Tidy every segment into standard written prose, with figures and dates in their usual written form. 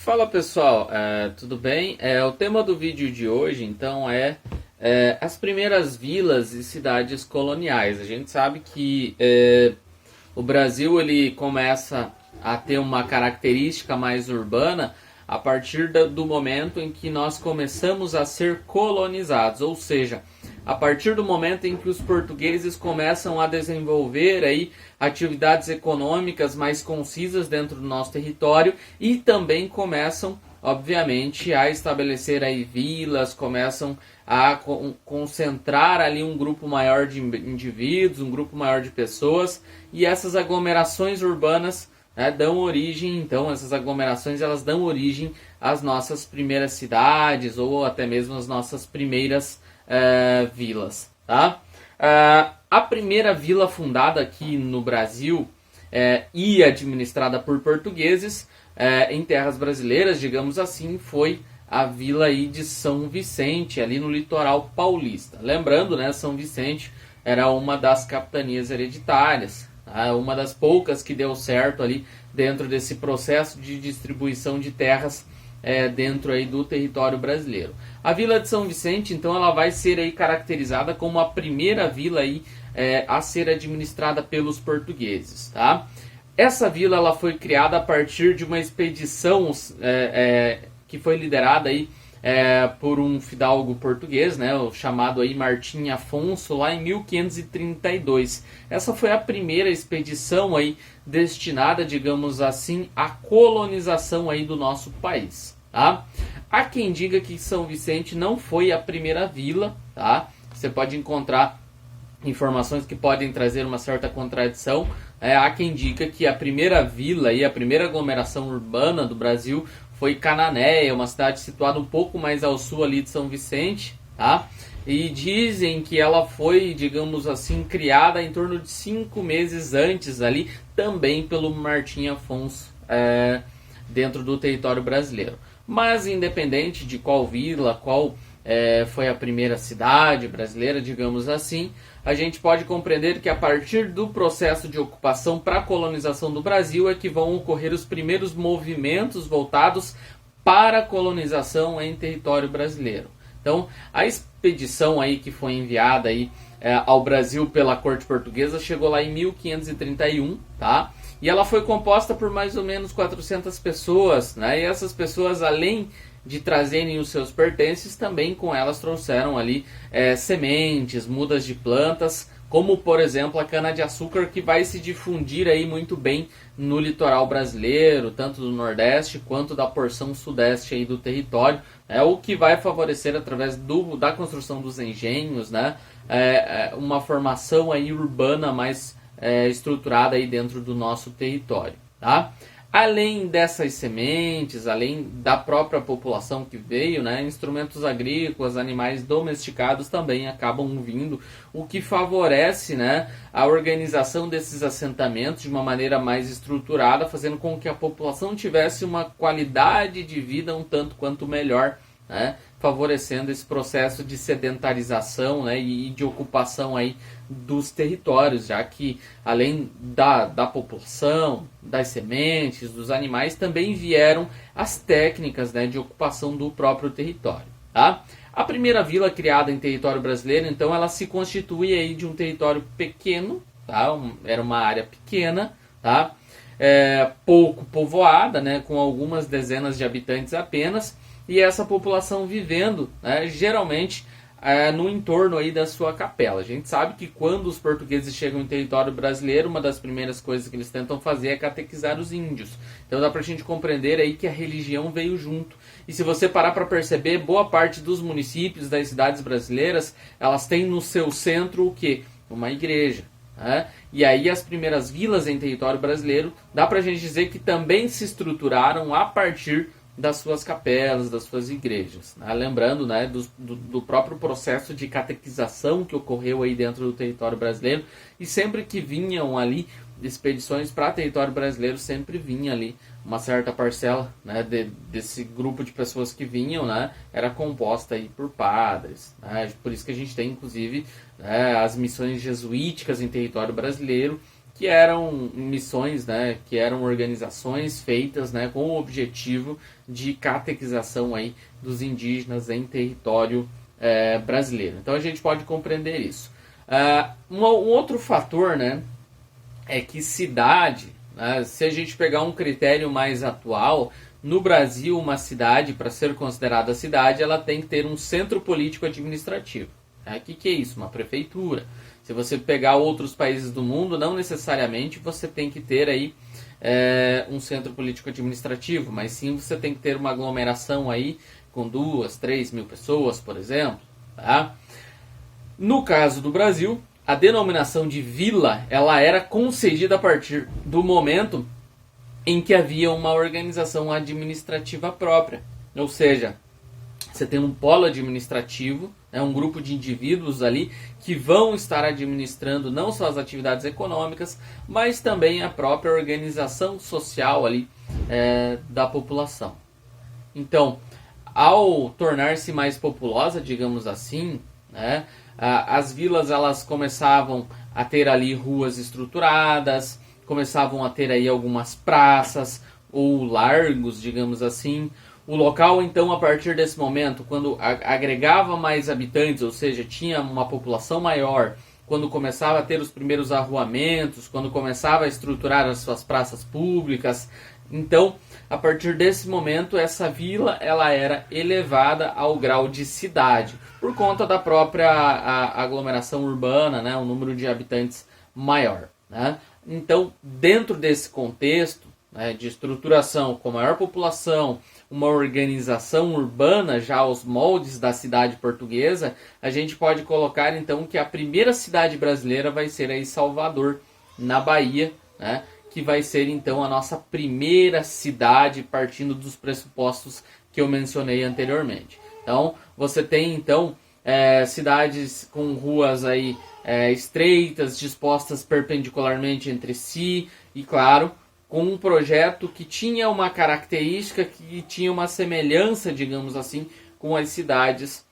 Fala pessoal, tudo bem? O tema do vídeo de hoje então é as primeiras vilas e cidades coloniais. A gente sabe que o Brasil ele começa a ter uma característica mais urbana a partir do momento em que nós começamos a ser colonizados, ou seja, a partir do momento em que os portugueses começam a desenvolver aí atividades econômicas mais concisas dentro do nosso território e também começam, obviamente, a estabelecer aí vilas, começam a concentrar ali um grupo maior de indivíduos, um grupo maior de pessoas, e essas aglomerações urbanas dão origem, então, essas aglomerações elas dão origem às nossas primeiras cidades ou até mesmo às nossas primeiras vilas, tá? A primeira vila fundada aqui no Brasil e administrada por portugueses em terras brasileiras, digamos assim, foi a vila aí de São Vicente, ali no litoral paulista. Lembrando, né, São Vicente era uma das capitanias hereditárias, uma das poucas que deu certo ali dentro desse processo de distribuição de terras dentro aí do território brasileiro. A Vila de São Vicente, então, ela vai ser aí caracterizada como a primeira vila aí, a ser administrada pelos portugueses, tá? Essa vila ela foi criada a partir de uma expedição que foi liderada aí por um fidalgo português, né, o chamado aí Martim Afonso, lá em 1532. Essa foi a primeira expedição aí destinada, digamos assim, à colonização aí do nosso país, tá? Há quem diga que São Vicente não foi a primeira vila, tá? Você pode encontrar informações que podem trazer uma certa contradição. Há quem diga que a primeira vila e a primeira aglomeração urbana do Brasil foi Cananéia, uma cidade situada um pouco mais ao sul ali de São Vicente, tá? E dizem que ela foi, digamos assim, criada em torno de 5 meses antes ali, também pelo Martim Afonso, dentro do território brasileiro. Mas independente de qual vila, qual foi a primeira cidade brasileira, digamos assim, a gente pode compreender que a partir do processo de ocupação para a colonização do Brasil é que vão ocorrer os primeiros movimentos voltados para a colonização em território brasileiro. Então, a expedição aí que foi enviada aí ao Brasil pela corte portuguesa chegou lá em 1531, tá? E ela foi composta por mais ou menos 400 pessoas, né? E essas pessoas, além de trazerem os seus pertences, também com elas trouxeram ali sementes, mudas de plantas, como por exemplo a cana-de-açúcar, que vai se difundir aí muito bem no litoral brasileiro, tanto do Nordeste quanto da porção Sudeste aí do território, o que vai favorecer através da construção dos engenhos, né, uma formação aí urbana mais estruturada aí dentro do nosso território, tá? Além dessas sementes, além da própria população que veio, né, instrumentos agrícolas, animais domesticados também acabam vindo, o que favorece, né, a organização desses assentamentos de uma maneira mais estruturada, fazendo com que a população tivesse uma qualidade de vida um tanto quanto melhor, né, favorecendo esse processo de sedentarização, né, e de ocupação aí dos territórios, já que além da população, das sementes, dos animais, também vieram as técnicas, né, de ocupação do próprio território, tá? A primeira vila criada em território brasileiro, então, ela se constitui aí de um território pequeno, tá? Era uma área pequena, tá? Pouco povoada, né, com algumas dezenas de habitantes apenas, e essa população vivendo, né, geralmente no entorno aí da sua capela. A gente sabe que quando os portugueses chegam em território brasileiro, uma das primeiras coisas que eles tentam fazer é catequizar os índios. Então dá pra gente compreender aí que a religião veio junto. E se você parar para perceber, boa parte dos municípios, das cidades brasileiras, elas têm no seu centro o quê? Uma igreja. Né? E aí as primeiras vilas em território brasileiro, dá pra gente dizer que também se estruturaram a partir das suas capelas, das suas igrejas, né? Lembrando, né, do próprio processo de catequização que ocorreu aí dentro do território brasileiro, e sempre que vinham ali expedições para território brasileiro, sempre vinha ali uma certa parcela, né, desse grupo de pessoas que vinham, né, era composta aí por padres, né? Por isso que a gente tem inclusive, né, as missões jesuíticas em território brasileiro, que eram missões, né, que eram organizações feitas, né, com o objetivo de catequização aí dos indígenas em território brasileiro. Então a gente pode compreender isso. Um outro fator, né, é que cidade, né, se a gente pegar um critério mais atual, no Brasil uma cidade, para ser considerada cidade, ela tem que ter um centro político administrativo. O que é isso? Uma prefeitura. Se você pegar outros países do mundo, não necessariamente você tem que ter aí um centro político administrativo, mas sim você tem que ter uma aglomeração aí com 2, 3 mil pessoas, por exemplo. Tá? No caso do Brasil, a denominação de vila ela era concedida a partir do momento em que havia uma organização administrativa própria. Ou seja, você tem um polo administrativo, um grupo de indivíduos ali que vão estar administrando não só as atividades econômicas, mas também a própria organização social ali da população. Então, ao tornar-se mais populosa, digamos assim, né, as vilas elas começavam a ter ali ruas estruturadas, começavam a ter aí algumas praças ou largos, digamos assim. O local, então, a partir desse momento, quando agregava mais habitantes, ou seja, tinha uma população maior, quando começava a ter os primeiros arruamentos, quando começava a estruturar as suas praças públicas, então, a partir desse momento, essa vila ela era elevada ao grau de cidade, por conta da própria aglomeração urbana, né, um número de habitantes maior. Né? Então, dentro desse contexto, né, de estruturação com maior população, uma organização urbana já aos moldes da cidade portuguesa, a gente pode colocar então que a primeira cidade brasileira vai ser aí Salvador, na Bahia, né, que vai ser então a nossa primeira cidade partindo dos pressupostos que eu mencionei anteriormente. Então, você tem então cidades com ruas aí estreitas, dispostas perpendicularmente entre si e, claro, com um projeto que tinha uma característica, que tinha uma semelhança, digamos assim, com as cidades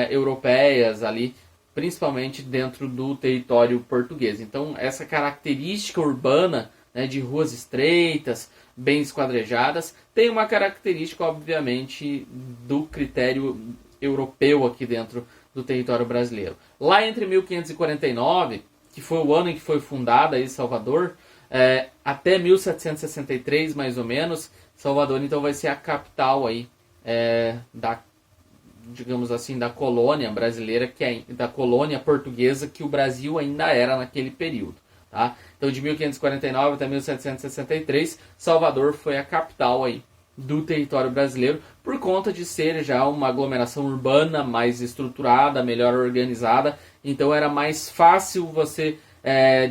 europeias ali, principalmente dentro do território português. Então, essa característica urbana, né, de ruas estreitas, bem esquadrejadas, tem uma característica, obviamente, do critério europeu aqui dentro do território brasileiro. Lá entre 1549, que foi o ano em que foi fundada aí Salvador, até 1763, mais ou menos, Salvador então vai ser a capital aí da, digamos assim, da colônia brasileira, da colônia portuguesa que o Brasil ainda era naquele período. Tá? Então, de 1549 até 1763, Salvador foi a capital aí do território brasileiro, por conta de ser já uma aglomeração urbana mais estruturada, melhor organizada. Então, era mais fácil você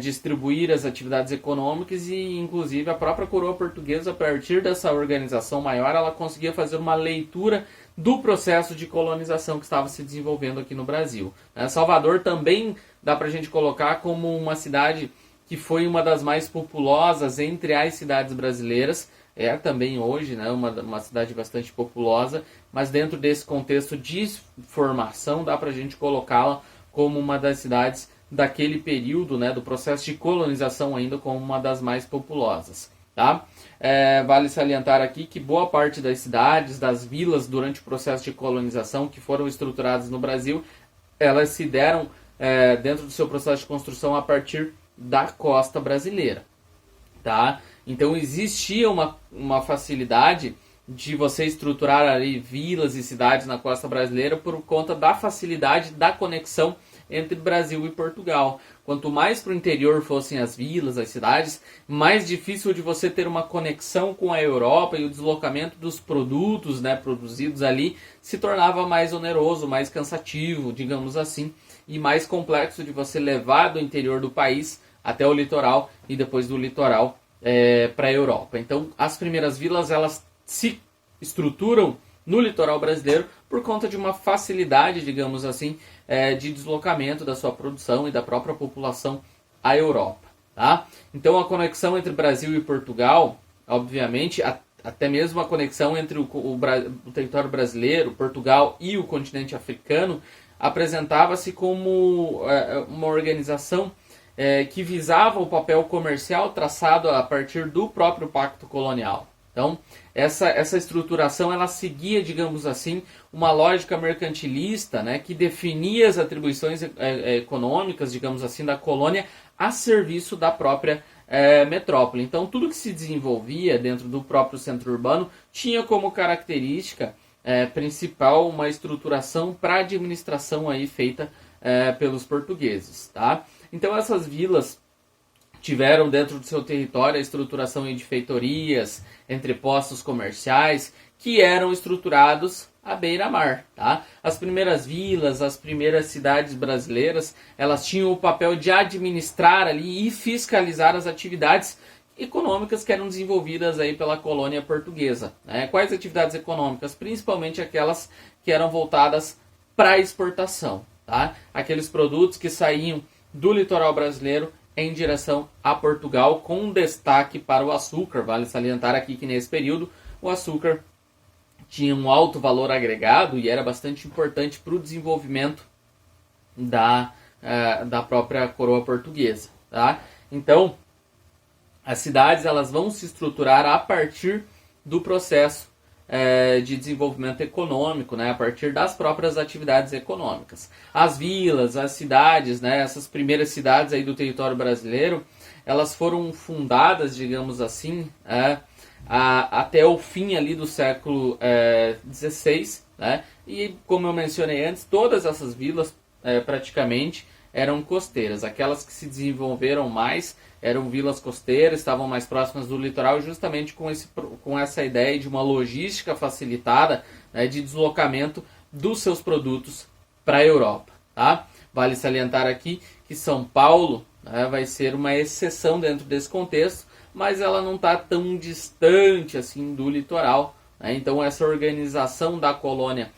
distribuir as atividades econômicas e, inclusive, a própria coroa portuguesa, a partir dessa organização maior, ela conseguia fazer uma leitura do processo de colonização que estava se desenvolvendo aqui no Brasil. Salvador também dá para a gente colocar como uma cidade que foi uma das mais populosas entre as cidades brasileiras, também hoje, né, uma cidade bastante populosa, mas dentro desse contexto de formação dá para a gente colocá-la como uma das cidades daquele período, né, do processo de colonização ainda como uma das mais populosas. Tá? Vale salientar aqui que boa parte das cidades, das vilas durante o processo de colonização que foram estruturadas no Brasil, elas se deram dentro do seu processo de construção a partir da costa brasileira. Tá? Então existia uma facilidade de você estruturar ali vilas e cidades na costa brasileira por conta da facilidade da conexão entre Brasil e Portugal. Quanto mais para o interior fossem as vilas, as cidades, mais difícil de você ter uma conexão com a Europa, e o deslocamento dos produtos, né, produzidos ali se tornava mais oneroso, mais cansativo, digamos assim, e mais complexo de você levar do interior do país até o litoral e depois do litoral para a Europa. Então, as primeiras vilas elas se estruturam no litoral brasileiro por conta de uma facilidade, digamos assim, de deslocamento da sua produção e da própria população à Europa. Tá? Então, a conexão entre Brasil e Portugal, obviamente, até mesmo a conexão entre o território brasileiro, Portugal e o continente africano, apresentava-se como uma organização que visava o papel comercial traçado a partir do próprio Pacto Colonial. Então, essa estruturação, ela seguia, digamos assim, uma lógica mercantilista, né, que definia as atribuições econômicas, digamos assim, da colônia a serviço da própria metrópole. Então, tudo que se desenvolvia dentro do próprio centro urbano tinha como característica principal uma estruturação para administração aí feita pelos portugueses, tá? Então, essas vilas tiveram dentro do seu território a estruturação de feitorias, entrepostos comerciais, que eram estruturados à beira-mar. Tá? As primeiras vilas, as primeiras cidades brasileiras, elas tinham o papel de administrar ali e fiscalizar as atividades econômicas que eram desenvolvidas aí pela colônia portuguesa. Né? Quais atividades econômicas? Principalmente aquelas que eram voltadas para a exportação. Tá? Aqueles produtos que saíam do litoral brasileiro em direção a Portugal, com destaque para o açúcar. Vale salientar aqui que nesse período o açúcar tinha um alto valor agregado e era bastante importante para o desenvolvimento da própria coroa portuguesa. Tá? Então, as cidades elas vão se estruturar a partir do processo de desenvolvimento econômico, né, a partir das próprias atividades econômicas. As vilas, as cidades, né, essas primeiras cidades aí do território brasileiro, elas foram fundadas, digamos assim, até o fim ali do século XVI, né, e como eu mencionei antes, todas essas vilas praticamente eram costeiras. Aquelas que se desenvolveram mais eram vilas costeiras, estavam mais próximas do litoral, justamente com essa ideia de uma logística facilitada, né, de deslocamento dos seus produtos para a Europa. Tá? Vale salientar aqui que São Paulo, né, vai ser uma exceção dentro desse contexto, mas ela não está tão distante assim do litoral. Né? Então essa organização da colônia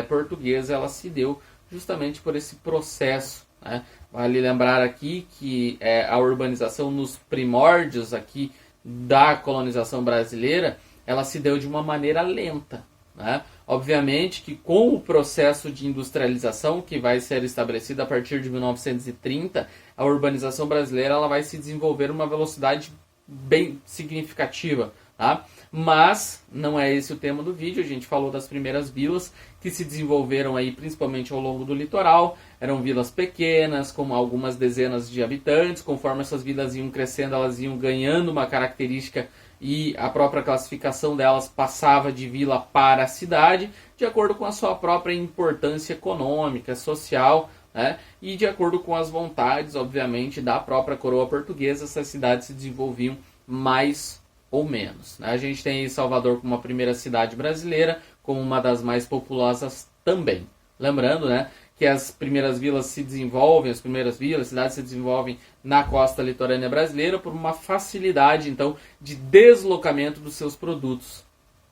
portuguesa ela se deu justamente por esse processo. Né? Vale lembrar aqui que a urbanização nos primórdios aqui da colonização brasileira, ela se deu de uma maneira lenta. Né? Obviamente que com o processo de industrialização que vai ser estabelecido a partir de 1930, a urbanização brasileira ela vai se desenvolver uma velocidade bem significativa. Tá? Mas não é esse o tema do vídeo. A gente falou das primeiras vilas que se desenvolveram aí principalmente ao longo do litoral. Eram vilas pequenas, com algumas dezenas de habitantes. Conforme essas vilas iam crescendo, elas iam ganhando uma característica e a própria classificação delas passava de vila para cidade, de acordo com a sua própria importância econômica, social, né? E de acordo com as vontades, obviamente, da própria coroa portuguesa, essas cidades se desenvolviam mais ou menos. Né? A gente tem Salvador como a primeira cidade brasileira, como uma das mais populosas também. Lembrando, né, que as primeiras vilas se desenvolvem, cidades se desenvolvem na costa litorânea brasileira por uma facilidade, então, de deslocamento dos seus produtos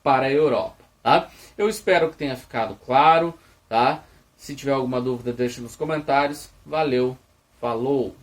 para a Europa. Tá? Eu espero que tenha ficado claro. Tá? Se tiver alguma dúvida, deixe nos comentários. Valeu, falou!